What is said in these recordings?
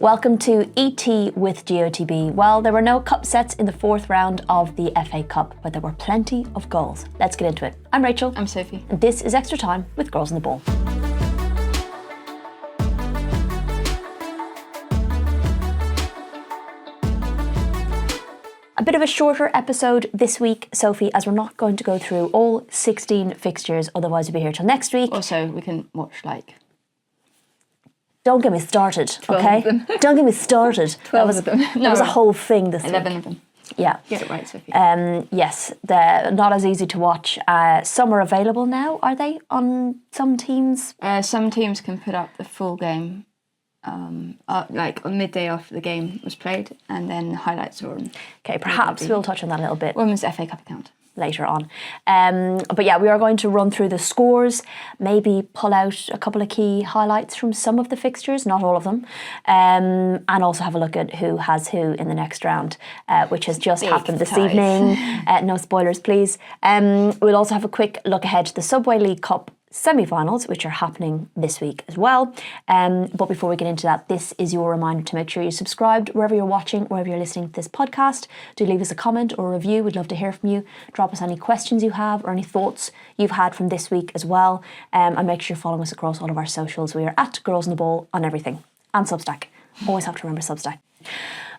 Welcome to ET with GOTB. Well, there were no cup sets in the fourth round of the FA Cup, but there were plenty of goals. Let's get into it. I'm Rachel. I'm Sophie. And this is Extra Time with Girls on the Ball. A bit of a shorter episode this week, Sophie, as we're not going to go through all 16 fixtures, otherwise we'll be here till next week. Also, we can watch Don't get me started, 12 okay? of them. Don't get me started. 12 of them. That was a whole thing this 11 week. of them. Yeah. Get it right, Sophie. Yes, they're not as easy to watch. Some are available now, are they, on some teams? Some teams can put up the full game, like on midday after the game was played, and then highlights are on. Okay, perhaps we'll touch on that a little bit Women's FA Cup account later on. But yeah, we are going to run through the scores, maybe pull out a couple of key highlights from some of the fixtures, not all of them, and also have a look at who has who in the next round, which has just happened this evening. No spoilers, please. We'll also have a quick look ahead to the Subway League Cup semi-finals, which are happening this week as well. But before we get into that, this is your reminder to make sure you're subscribed wherever you're watching, wherever you're listening to this podcast. Do leave us a comment or a review. We'd love to hear from you. Drop us any questions you have or any thoughts you've had from this week as well. And make sure you're following us across all of our socials. We are at Girls on the Ball on everything. And Substack. Always have to remember Substack.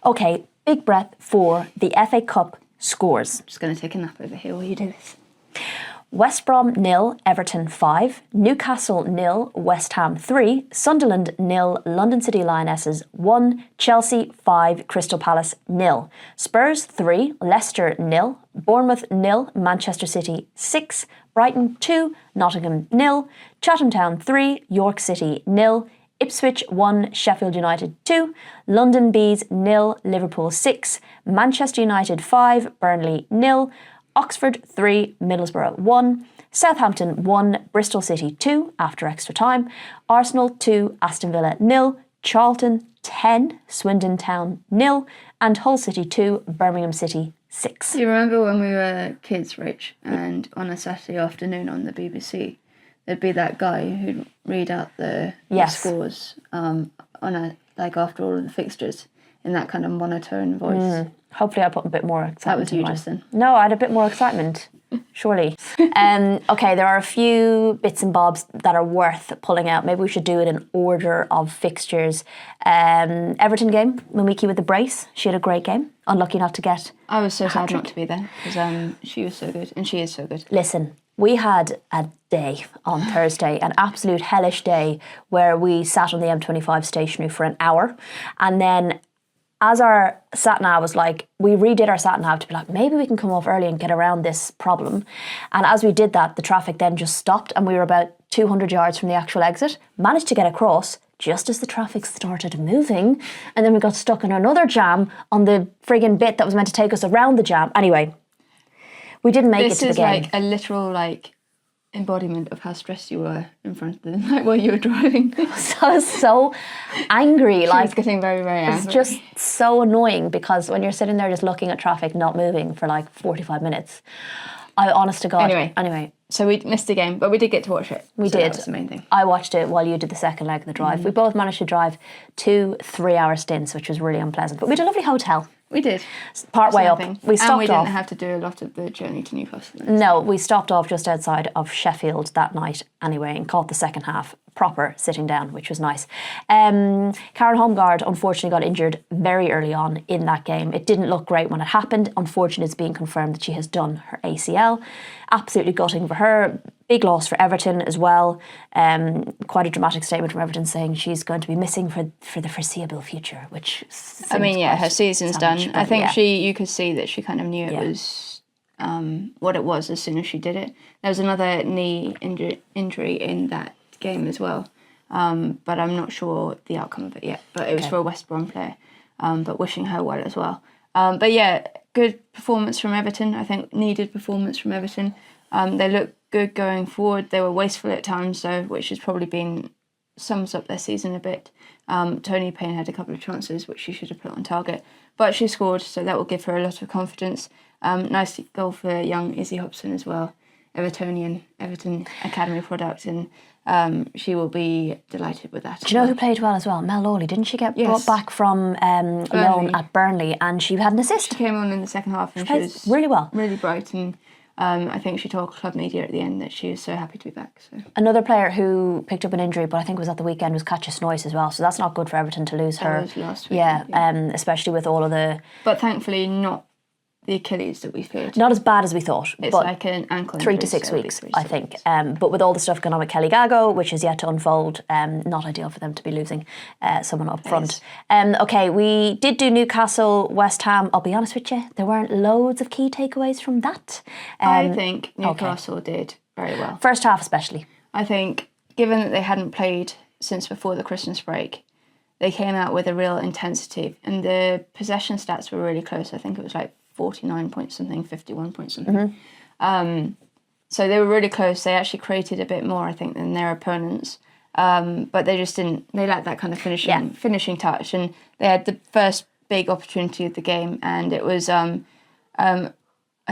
Okay, big breath for the FA Cup scores. I'm just going to take a nap over here while you do this. West Brom 0, Everton 5, Newcastle 0, West Ham 3, Sunderland 0, London City Lionesses 1, Chelsea 5, Crystal Palace 0, Spurs 3, Leicester 0, Bournemouth 0, Manchester City 6, Brighton 2, Nottingham 0, Chatham Town 3, York City 0, Ipswich 1, Sheffield United 2, London Bees 0, Liverpool 6, Manchester United 5, Burnley 0, Oxford 3, Middlesbrough 1, Southampton 1, Bristol City 2 after extra time, Arsenal 2, Aston Villa 0, Charlton 10, Swindon Town 0, and Hull City 2, Birmingham City 6. Do you remember when we were kids, Rach, and on a Saturday afternoon on the BBC, there'd be that guy who'd read out the scores on a after all of the fixtures in that kind of monotone voice. Hopefully I put a bit more excitement. That was you, Justin. No, I had a bit more excitement, surely. Okay, there are a few bits and bobs that are worth pulling out. Maybe we should do it in order of fixtures. Everton game, Mimiki with the brace. She had a great game. Unlucky not to get I was so sad not to be there because she was so good and she is so good. Listen, we had a day on Thursday, an absolute hellish day where we sat on the M25 stationary for an hour, and then as our sat-nav was like, we redid our sat-nav to be like, maybe we can come off early and get around this problem. And as we did that, the traffic then just stopped and we were about 200 yards from the actual exit, managed to get across just as the traffic started moving. And then we got stuck in another jam on the friggin' bit that was meant to take us around the jam. Anyway, we didn't make it to the game. This is like a literal embodiment of how stressed you were in front of them, while you were driving. So I was so angry. She was getting very, very angry. It's just so annoying because when you're sitting there just looking at traffic, not moving for 45 minutes, honest to God. Anyway. So we missed the game, but we did get to watch it. We did. That was the main thing. I watched it while you did the second leg of the drive. We both managed to drive 2 3-hour stints, which was really unpleasant. But we had a lovely hotel. We did. Part way up. We stopped off. And we didn't have to do a lot of the journey to Newcastle. No, we stopped off just outside of Sheffield that night anyway and caught the second half proper sitting down, which was nice. Karen Holmgaard unfortunately got injured very early on in that game. It didn't look great when it happened. Unfortunately, it's being confirmed that she has done her ACL. Absolutely gutting for her. Big loss for Everton as well. Quite a dramatic statement from Everton saying she's going to be missing for the foreseeable future, which her season's done. I think you could see that she kind of knew it was what it was as soon as she did it. There was another knee injury in that game as well, but I'm not sure the outcome of it yet. But it was for a West Brom player, but wishing her well as well. But yeah, good performance from Everton. I think needed performance from Everton. They look good going forward. They were wasteful at times though, which has probably sums up their season a bit. Tony Payne had a couple of chances which she should have put on target, but she scored, so that will give her a lot of confidence. Nice goal for young Izzy Hobson as well, Everton Academy product, and she will be delighted with that. Do you know who played well as well? Mel Lawley. Didn't she get brought back from loan at Burnley, and she had an assist? She came on in the second half and she was really well. Really bright, and I think she told club media at the end that she was so happy to be back. So another player who picked up an injury, but I think it was at the weekend, was Katja Snoyce as well. So that's not good for Everton to lose her. That was last weekend, especially with all of the... But thankfully not the Achilles that we feared. Not as bad as we thought. It's but like an ankle 3 to 6 weeks, I think. But with all the stuff going on with Kelly Gago, which is yet to unfold, not ideal for them to be losing someone up front. Okay, we did do Newcastle, West Ham. I'll be honest with you, there weren't loads of key takeaways from that. I think Newcastle did very well. First half especially. I think, given that they hadn't played since before the Christmas break, they came out with a real intensity, and the possession stats were really close. I think it was like 49 point something, 51 point something. So they were really close. They actually created a bit more, I think, than their opponents. But they just didn't, they lacked that kind of finishing touch. And they had the first big opportunity of the game, and it was, I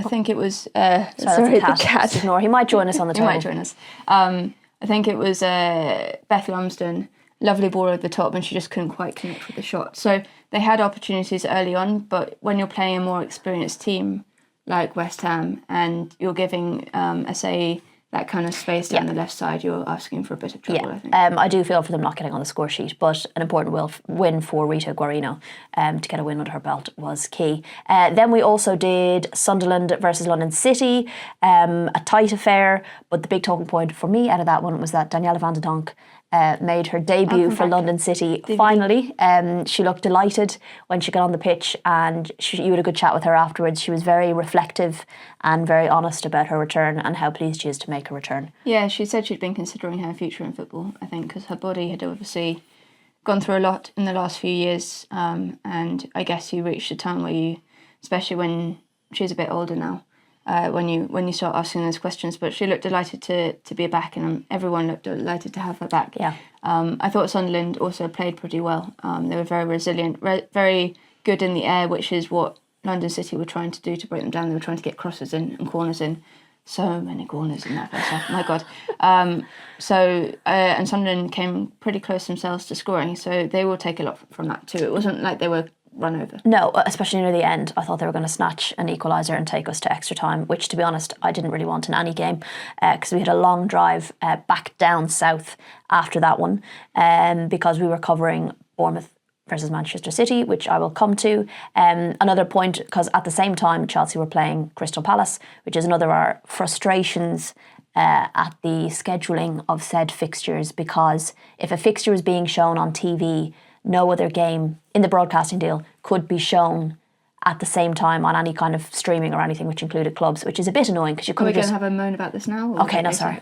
think it was, sorry, the cat. Ignore. He might join us on the time. He might join us. I think it was Beth Lumsden, lovely ball over the top, and she just couldn't quite connect with the shot. So they had opportunities early on, but when you're playing a more experienced team like West Ham and you're giving SA that kind of space down the left side, you're asking for a bit of trouble, I think. I do feel for them not getting on the score sheet, but an important win for Rita Guarino to get a win under her belt was key. Then we also did Sunderland versus London City, a tight affair, but the big talking point for me out of that one was that Daniela van de Donk made her debut for London City finally. She looked delighted when she got on the pitch, and you had a good chat with her afterwards. She was very reflective and very honest about her return and how pleased she is to make her return. Yeah, she said she'd been considering her future in football, I think, because her body had obviously gone through a lot in the last few years, and I guess you reached a time where you, especially when she's a bit older now, when you start asking those questions. But she looked delighted to be back, and everyone looked delighted to have her back. Yeah. I thought Sunderland also played pretty well. They were very resilient, very good in the air, which is what London City were trying to do to break them down. They were trying to get crosses in and corners in. So many corners in that first half, my God. And Sunderland came pretty close themselves to scoring, so they will take a lot from that too. It wasn't like they were run over. No, especially near the end. I thought they were going to snatch an equaliser and take us to extra time, which, to be honest, I didn't really want in any game, because we had a long drive back down south after that one, because we were covering Bournemouth versus Manchester City, which I will come to. Another point, because at the same time Chelsea were playing Crystal Palace, which is another of our frustrations at the scheduling of said fixtures, because if a fixture is being shown on TV, no other game in the broadcasting deal could be shown at the same time on any kind of streaming or anything, which included clubs, which is a bit annoying because you could Are we going to have a moan about this now? Okay, no, sorry.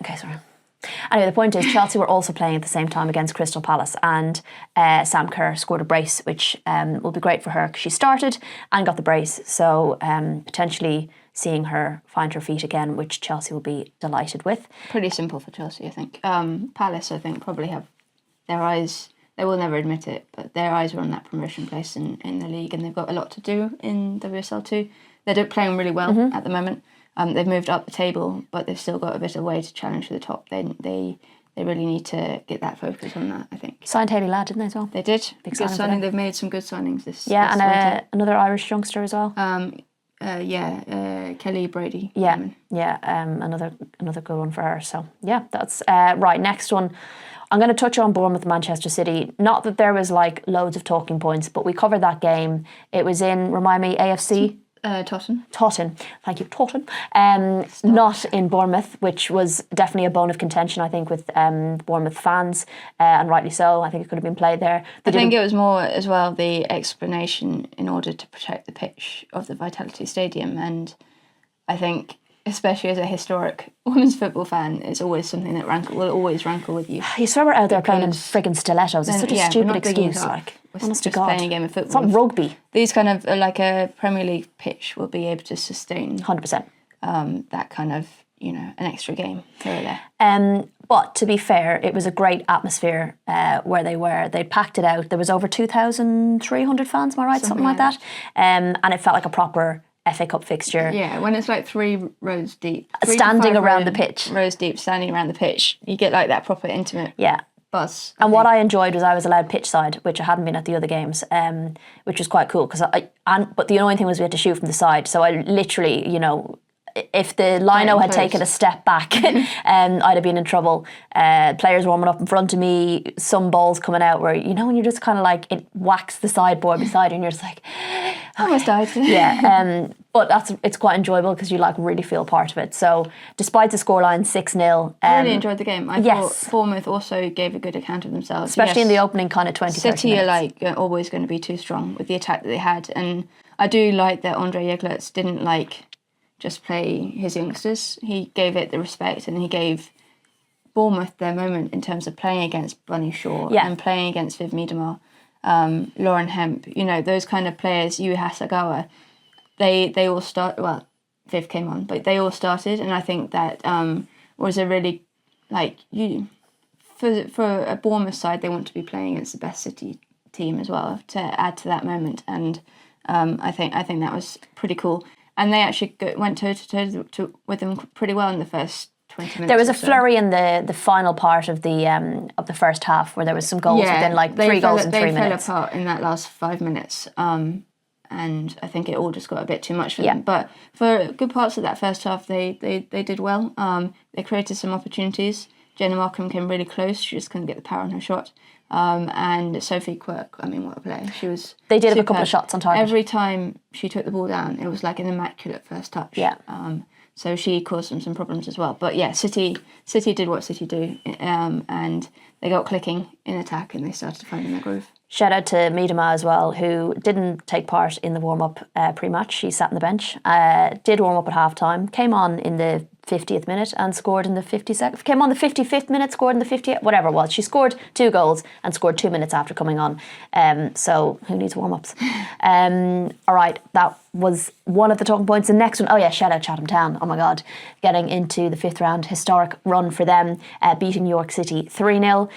Anyway, the point is Chelsea were also playing at the same time against Crystal Palace, and Sam Kerr scored a brace, which will be great for her because she started and got the brace, so potentially seeing her find her feet again, which Chelsea will be delighted with. Pretty simple for Chelsea, I think. Palace, I think, probably have their eyes, they will never admit it, but their eyes are on that promotion place in the league, and they've got a lot to do in WSL too. They're playing really well at the moment. They've moved up the table, but they've still got a bit of way to challenge for the top. They really need to get that focus on that, I think. Signed Hayley Ladd, didn't they, as well? They did. Big signing. They've made some good signings this and another Irish youngster as well. Kelly Brady. Another good one for her. So, yeah, that's right. Next one. I'm going to touch on Bournemouth Manchester City. Not that there was like loads of talking points, but we covered that game. It was in, remind me, AFC? Totten. Thank you, Totten. Not in Bournemouth, which was definitely a bone of contention, I think, with Bournemouth fans, and rightly so. I think it could have been played there. I think it was more as well the explanation in order to protect the pitch of the Vitality Stadium, and I think, especially as a historic women's football fan, it's always something that will always rankle with you. You swear we're out there playing in friggin' stilettos. It's such a stupid excuse. Honest to God. Playing a game of football. It's not rugby. These kind of, like a Premier League pitch, will be able to sustain 100%. That kind of, an extra game here or there. But to be fair, it was a great atmosphere where they were. They packed it out. There was over 2,300 fans, am I right? Something like that. And it felt like a proper FA Cup fixture. Yeah, when it's like 3 rows deep. Standing around the pitch. Rows deep, standing around the pitch. You get like that proper intimate buzz. And what I enjoyed was I was allowed pitch side, which I hadn't been at the other games, which was quite cool. But the annoying thing was we had to shoot from the side. So I literally, you know, if the lino had taken a step back, I'd have been in trouble. Players warming up in front of me, some balls coming out where, you know, when you're just kind of like, it whacks the sideboard beside you and you're just like... Almost died. Yeah, but it's quite enjoyable because you like really feel part of it. So despite the scoreline 6-0... I really enjoyed the game. I thought Bournemouth also gave a good account of themselves. Especially in the opening kind of 20-30 minutes. City are like always going to be too strong with the attack that they had. And I do like that Andre Yeglets didn't like... just play his youngsters. He gave it the respect and he gave Bournemouth their moment in terms of playing against Bunny Shaw and playing against Viv Miedema, Lauren Hemp, you know, those kind of players, Yu Hasagawa, they all start, well, Viv came on, but they all started, and I think that was a really, like, for a Bournemouth side, they want to be playing against the best City team as well to add to that moment, and I think that was pretty cool. And they actually went toe-to-toe with them pretty well in the first 20 minutes. There was a flurry in the final part of the first half where there was some goals within like 3 goals in 3 minutes. They fell apart in that last 5 minutes. And I think it all just got a bit too much for them. But for good parts of that first half, they did well. They created some opportunities. Jenna Markham came really close. She just couldn't get the power on her shot. And Sophie Quirk, I mean, what a player. She was They did have a couple of shots on target. Every time she took the ball down, it was like an immaculate first touch. Yeah. So she caused them some problems as well. But yeah, City did what City do. And they got clicking in attack and they started finding their groove. Shout out to Miedema as well, who didn't take part in the warm-up pre-match. She sat on the bench, did warm up at half-time, came on in the 50th minute and scored in the 52nd. Came on the 55th minute, scored in the 50th, whatever it was. She scored 2 goals and scored 2 minutes after coming on. So who needs warm-ups? All right, that was one of the talking points. The next one, oh yeah, shout out Chatham Town. Oh my God, getting into the 5th round, historic run for them, beating York City 3-0.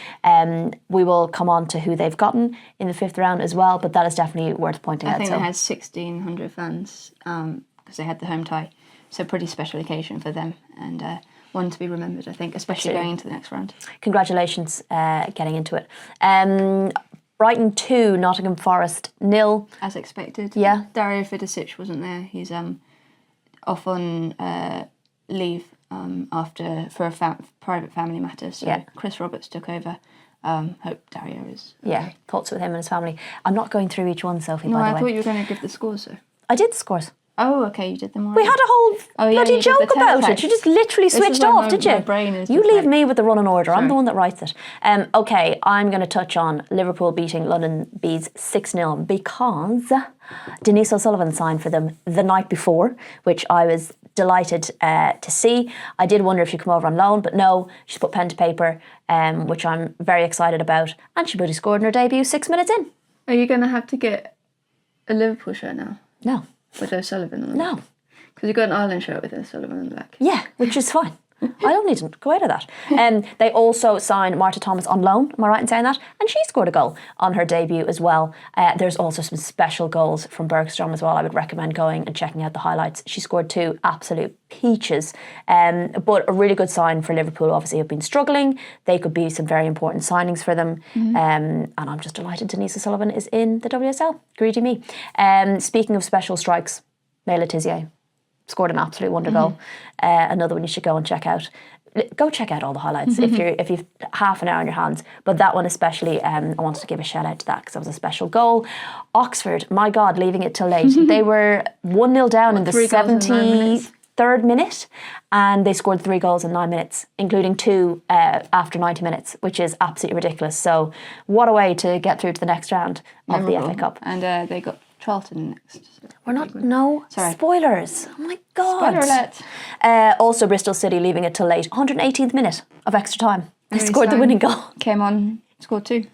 We will come on to who they've gotten in the 5th round as well, but that is definitely worth pointing out. I think they had 1,600 fans because they had the home tie. So pretty special occasion for them and one to be remembered, I think, especially going into the next round. Congratulations getting into it. Brighton 2, Nottingham Forest 0. As expected. Yeah. Dario Vidicic wasn't there. He's off on leave for a private family matter. So Chris Roberts took over. Hope Dario is okay. Yeah, thoughts with him and his family. I'm not going through each one, Sophie, by the way. No, I thought you were going to give the scores, though. I did the scores. Oh, okay, you did them already. We had a whole bloody joke about it. You just literally switched off, did you? My brain is you leave me with the running order. Sorry. I'm the one that writes it. Okay, I'm going to touch on Liverpool beating London Bees 6-0 because Denise O'Sullivan signed for them the night before, which I was delighted to see. I did wonder if she'd come over on loan, but no, she's put pen to paper, which I'm very excited about. And she bloody scored in her debut 6 minutes in. Are you going to have to get a Liverpool shirt now? No. With O'Sullivan on the back? No. Because you've got an Ireland shirt with O'Sullivan on the back. Yeah, which is fine. I don't need to go out of that. They also signed Marta Thomas on loan, am I right in saying that? And she scored a goal on her debut as well. There's also some special goals from Bergstrom as well. I would recommend going and checking out the highlights. She scored 2 absolute peaches. But a really good sign for Liverpool, obviously, have been struggling. They could be some very important signings for them. Mm-hmm. And I'm just delighted Denise O'Sullivan is in the WSL. Greedy me. Speaking of special strikes, Mela Tizier scored an absolute wonder goal. Another one you should go and check out. Go check out all the highlights if you've half an hour on your hands. But that one especially, I wanted to give a shout out to that because that was a special goal. Oxford, my God, leaving it till late. They were 1-0 down in the 73rd minute, and they scored 3 goals in 9 minutes, including 2 after 90 minutes, which is absolutely ridiculous. So what a way to get through to the next round of the FA Cup. And they got Charlton next. We're not, no, sorry. Spoilers. Oh my God. Spoiler alert. Also Bristol City leaving it till late. 118th minute of extra time. They scored the winning goal. Came on Scored 2.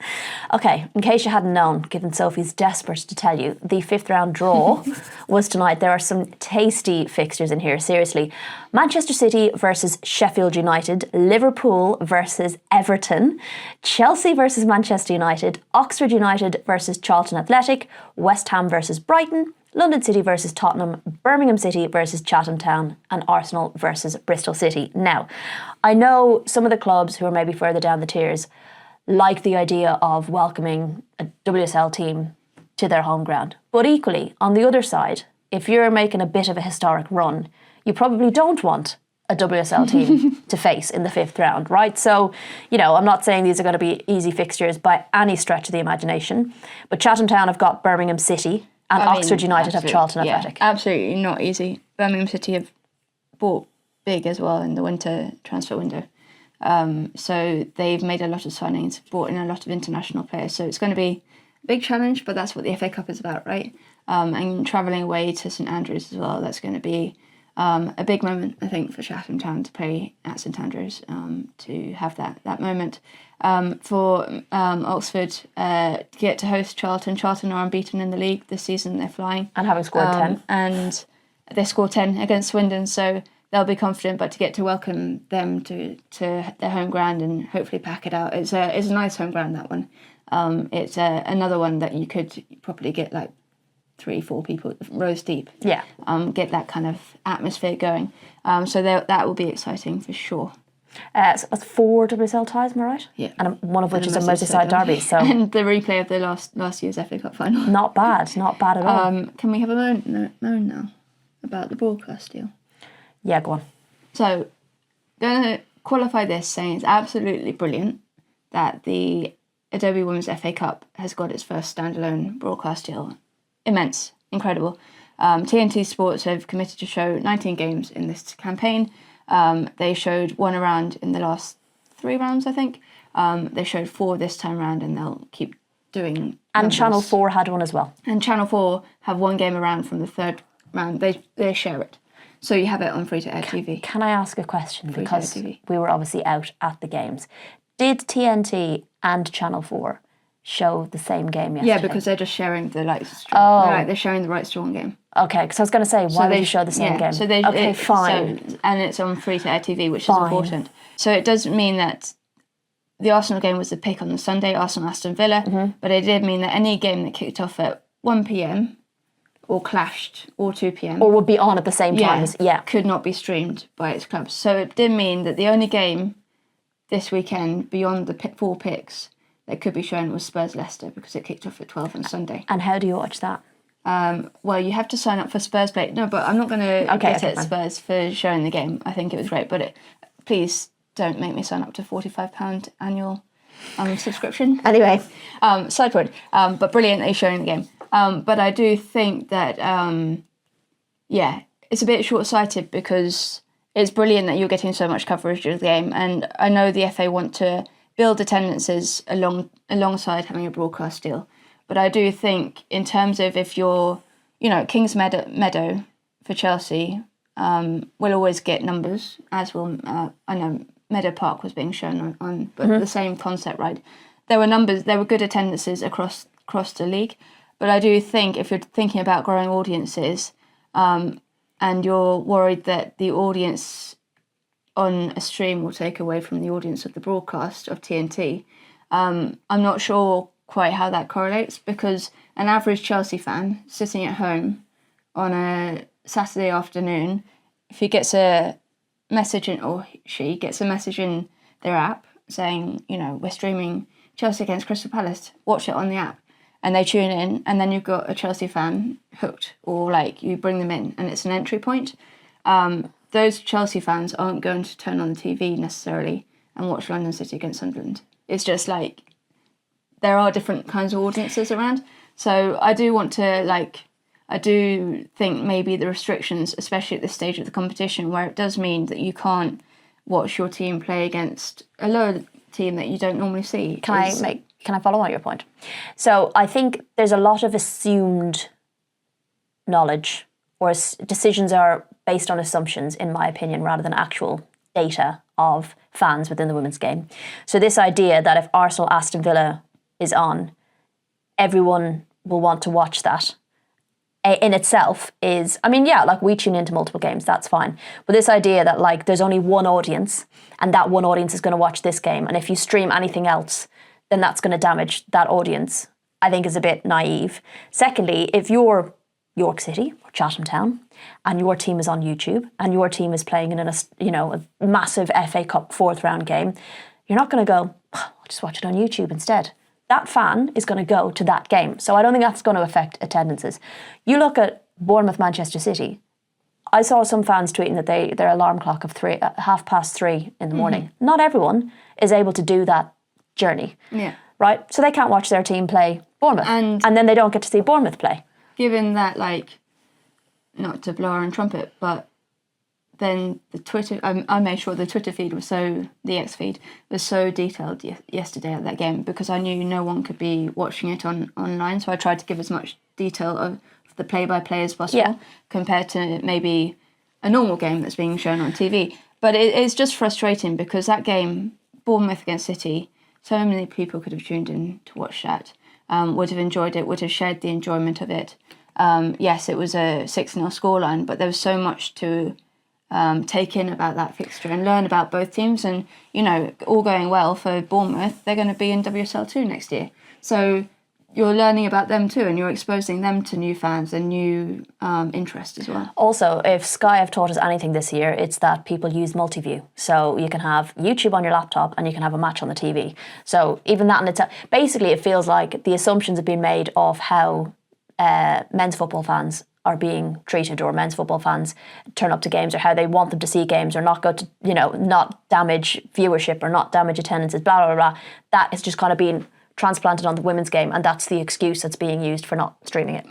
Okay, in case you hadn't known, given Sophie's desperate to tell you, the 5th round draw was tonight. There are some tasty fixtures in here, seriously. Manchester City versus Sheffield United, Liverpool versus Everton, Chelsea versus Manchester United, Oxford United versus Charlton Athletic, West Ham versus Brighton, London City versus Tottenham, Birmingham City versus Chatham Town, and Arsenal versus Bristol City. Now, I know some of the clubs who are maybe further down the tiers like the idea of welcoming a WSL team to their home ground. But equally, on the other side, if you're making a bit of a historic run, you probably don't want a WSL team to face in the 5th round, right? So, I'm not saying these are going to be easy fixtures by any stretch of the imagination, but Chatham Town have got Birmingham City and Oxford United have Charlton Athletic. Absolutely not easy. Birmingham City have bought big as well in the winter transfer window. So they've made a lot of signings, brought in a lot of international players. So it's going to be a big challenge, but that's what the FA Cup is about, right? And travelling away to St Andrews as well, that's going to be a big moment, I think, for Chatham Town to play at St Andrews, to have that moment. For Oxford, to get to host Charlton. Charlton are unbeaten in the league this season, they're flying. And having scored 10. And they scored 10 against Swindon, so they'll be confident, but to get to welcome them to their home ground and hopefully pack it out. It's a nice home ground, that one. It's another one that you could probably get like 3-4 people rows deep. Yeah. Get that kind of atmosphere going. So that will be exciting for sure. So that's 4 WSL ties, am I right? Yeah. And one of which is a Merseyside derby. So and the replay of the last year's FA Cup final. Not bad at all. Can we have a moan now about the broadcast deal? Yeah, go on. So, going to qualify this saying it's absolutely brilliant that the Adobe Women's FA Cup has got its first standalone broadcast deal. Immense, incredible. TNT Sports have committed to show 19 games in this campaign. They showed 1 round in the last 3 rounds, I think. They showed 4 this time round, and they'll keep doing. And numbers. Channel 4 had one as well. And Channel 4 have 1 game around from the 3rd round. They share it. So you have it on free-to-air TV. Can I ask a question? Because we were obviously out at the games. Did TNT and Channel 4 show the same game yesterday? Yeah, because they're just sharing the rights. They're sharing the rights to one game. Okay, because I was going to say, why would you show the same game? So fine. So, and it's on free-to-air TV, which is important. So it does mean that the Arsenal game was the pick on the Sunday, Arsenal-Aston Villa, but it did mean that any game that kicked off at 1 p.m, or clashed, or 2 p.m. Or would be on at the same time. Could not be streamed by its clubs. So it did mean that the only game this weekend, beyond the 4 picks, that could be shown was Spurs-Leicester, because it kicked off at 12 on Sunday. And how do you watch that? Well, you have to sign up for Spurs Play. No, but I'm not going to get at Spurs for showing the game. I think it was great, but please don't make me sign up to £45 annual subscription. Anyway. Side point. But brilliant that he's showing the game. But I do think that, it's a bit short-sighted, because it's brilliant that you're getting so much coverage of the game. And I know the FA want to build attendances alongside having a broadcast deal. But I do think, in terms of if you're, Kings Meadow for Chelsea will always get numbers, as will, I know Meadow Park was being shown on but the same concept, right? There were good attendances across the league. But I do think if you're thinking about growing audiences and you're worried that the audience on a stream will take away from the audience of the broadcast of TNT, I'm not sure quite how that correlates, because an average Chelsea fan sitting at home on a Saturday afternoon, if he gets a message in, or she gets a message in their app saying, we're streaming Chelsea against Crystal Palace, watch it on the app, and they tune in, and then you've got a Chelsea fan hooked, or you bring them in and it's an entry point. Those Chelsea fans aren't going to turn on the TV necessarily and watch London City against Sunderland. It's just there are different kinds of audiences around. So I do want to, I do think maybe the restrictions, especially at this stage of the competition, where it does mean that you can't watch your team play against a lower team that you don't normally see. Can I follow on your point? So I think there's a lot of assumed knowledge, or decisions are based on assumptions, in my opinion, rather than actual data of fans within the women's game. So this idea that if Arsenal Aston Villa is on, everyone will want to watch that in itself is, I mean, yeah, like we tune into multiple games, that's fine. But this idea that like there's only one audience and that one audience is going to watch this game, and if you stream anything else, then that's going to damage that audience, I think is a bit naive. Secondly, if you're York City or Chatham Town and your team is on YouTube and your team is playing in a massive FA Cup fourth round game, you're not going to go, I'll just watch it on YouTube instead. That fan is going to go to that game. So I don't think that's going to affect attendances. You look at Bournemouth, Manchester City. I saw some fans tweeting that their alarm clock of 3:30 in the morning. Not everyone is able to do that journey. Yeah. Right? So they can't watch their team play Bournemouth. And then they don't get to see Bournemouth play. Given that, like, not to blow our own trumpet, but then the Twitter, I made sure the Twitter feed the X feed was so detailed yesterday at that game, because I knew no one could be watching it online. So I tried to give as much detail of the play-by-play as possible, compared to maybe a normal game that's being shown on TV. But it's just frustrating because that game, Bournemouth against City, so many people could have tuned in to watch that, would have enjoyed it, would have shared the enjoyment of it. Yes, it was a 6-0 scoreline, but there was so much to take in about that fixture and learn about both teams. And, all going well for Bournemouth, they're going to be in WSL2 next year. So you're learning about them too, and you're exposing them to new fans and new interest as well. Also, if Sky have taught us anything this year, it's that people use multi-view. So you can have YouTube on your laptop and you can have a match on the TV. So even that in itself, basically it feels like the assumptions have been made of how men's football fans are being treated, or men's football fans turn up to games, or how they want them to see games, or not go to, not damage viewership or not damage attendances, blah, blah, blah. That is just kind of being transplanted on the women's game, and that's the excuse that's being used for not streaming it.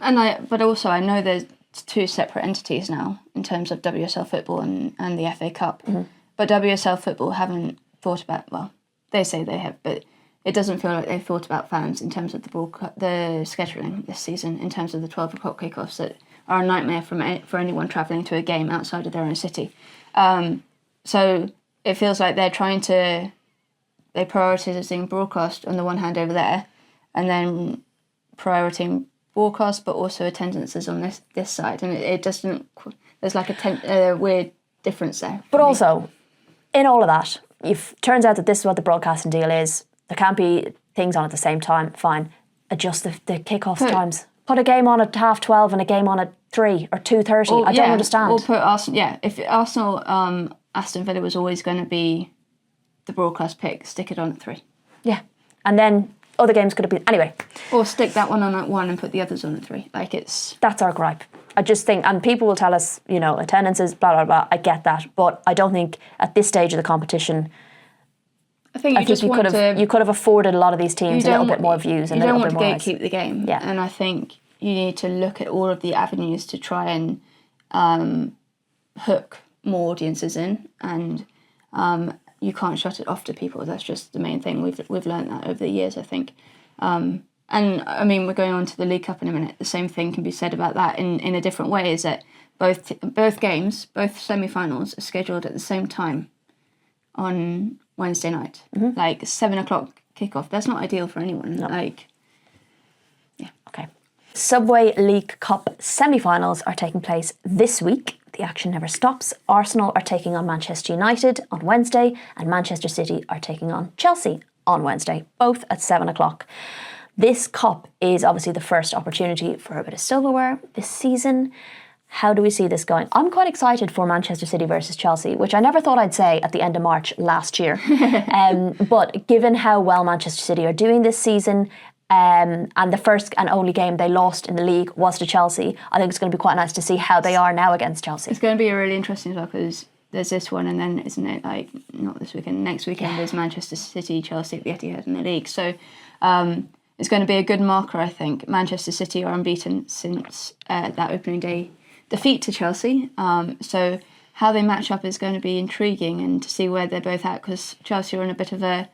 But also I know there's two separate entities now in terms of WSL football and the FA Cup. Mm-hmm. But WSL football haven't thought about, well, they say they have, but it doesn't feel like they've thought about fans in terms of the scheduling this season, in terms of the 12 o'clock kickoffs that are a nightmare for anyone travelling to a game outside of their own city. So it feels like they're prioritising broadcast on the one hand over there, and then prioritising broadcast, but also attendances on this side. And it doesn't, there's like a weird difference there. But also, in all of that, if it turns out that this is what the broadcasting deal is, there can't be things on at the same time, fine. Adjust the kickoff times. Put a game on at 12:30 and a game on at 3 or 2:30. I don't understand. Or put Arsenal. If Arsenal, Aston Villa was always going to be the broadcast pick, stick it on at 3. Yeah, and then other games could have been anyway. Or stick that one on at 1 and put the others on at 3. That's our gripe. I just think, and people will tell us, attendances, blah blah blah. I get that, but I don't think at this stage of the competition. I think you could have afforded a lot of these teams a little bit more views and a little bit more. You don't want to gatekeep the game, and I think you need to look at all of the avenues to try and hook more audiences in, and you can't shut it off to people. That's just the main thing. We've learned that over the years, I think. And I mean, we're going on to the League Cup in a minute. The same thing can be said about that in a different way. Is that both games, both semi-finals, are scheduled at the same time on Wednesday night, 7 o'clock kickoff. That's not ideal for anyone. No. Okay. Subway League Cup semi-finals are taking place this week. The action never stops. Arsenal are taking on Manchester United on Wednesday, and Manchester City are taking on Chelsea on Wednesday, both at 7 o'clock. This cup is obviously the first opportunity for a bit of silverware this season. How do we see this going? I'm quite excited for Manchester City versus Chelsea, which I never thought I'd say at the end of March last year. But given how well Manchester City are doing this season, and the first and only game they lost in the league was to Chelsea, I think it's going to be quite nice to see how they are now against Chelsea. It's going to be a really interesting as well, because there's this one, and then, isn't it, not this weekend, next weekend there's Manchester City, Chelsea at the Etihad in the league. So it's going to be a good marker, I think. Manchester City are unbeaten since that opening day defeat to Chelsea. So how they match up is going to be intriguing, and to see where they're both at, because Chelsea are in a bit of a,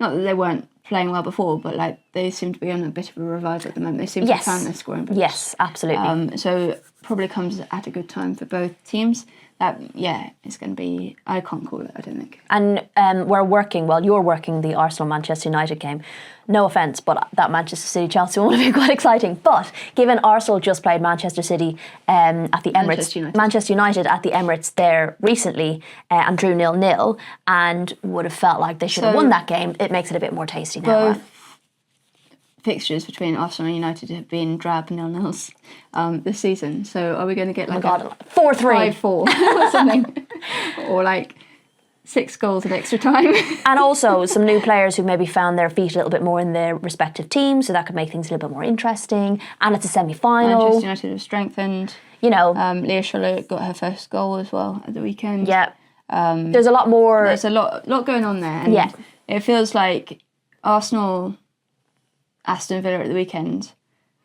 not that they weren't playing well before, but they seem to be on a bit of a revival at the moment. They seem to have found their scoring books. Yes, absolutely. So probably comes at a good time for both teams. it's going to be, I can't call it, I don't think. And you're working the Arsenal-Manchester United game. No offence, but that Manchester City-Chelsea one would have been quite exciting. But given Arsenal just played Manchester City at the Emirates, Manchester United at the Emirates there recently and drew 0-0 and would have felt like they should have won that game, it makes it a bit more tasty now. Both fixtures between Arsenal and United have been drab 0-0s this season. So are we going to get like 4-3, 5-4 or something, or like 6 goals in extra time? And also some new players who maybe found their feet a little bit more in their respective teams, so that could make things a little bit more interesting. And it's a semi-final. Manchester United have strengthened. Leah Charlotte got her first goal as well at the weekend. Yeah. There's a lot more. There's a lot going on there. And it feels like Arsenal, Aston Villa at the weekend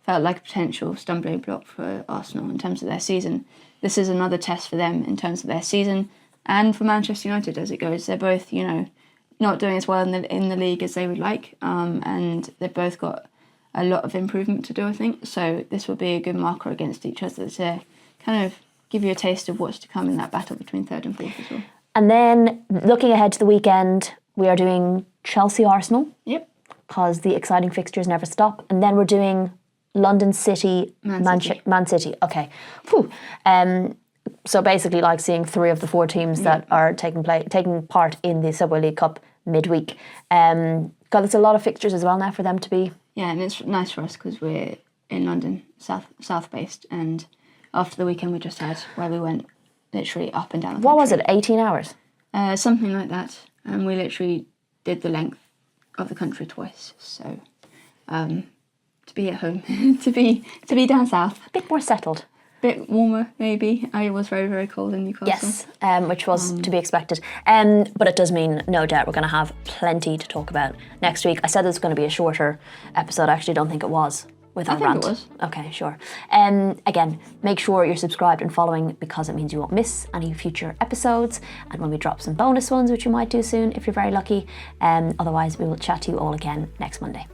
felt like a potential stumbling block for Arsenal in terms of their season. This is another test for them in terms of their season, and for Manchester United as it goes. They're both, not doing as well in the league as they would like, and they've both got a lot of improvement to do, I think. So this will be a good marker against each other to kind of give you a taste of what's to come in that battle between third and fourth as well. And then looking ahead to the weekend, we are doing Chelsea-Arsenal. Yep. Because the exciting fixtures never stop. And then we're doing London City, Man City. Okay. Whew. So basically like seeing 3 of the 4 teams that are taking part in the Subway League Cup midweek. God, there's a lot of fixtures as well now for them to be. Yeah, and it's nice for us because we're in London, south-based, and after the weekend we just had, where we went literally up and down the country. What was it, 18 hours? Something like that. And we literally did the length of the country twice. So to be at home, to be down south. A bit more settled. A bit warmer, maybe. I was very, very cold in Newcastle. Yes, which was to be expected. But it does mean, no doubt, we're going to have plenty to talk about next week. I said it was going to be a shorter episode. I actually don't think it was. With our rant. It was. Okay, sure. Again, make sure you're subscribed and following because it means you won't miss any future episodes. And when we drop some bonus ones, which we might do soon if you're very lucky. Otherwise, we will chat to you all again next Monday.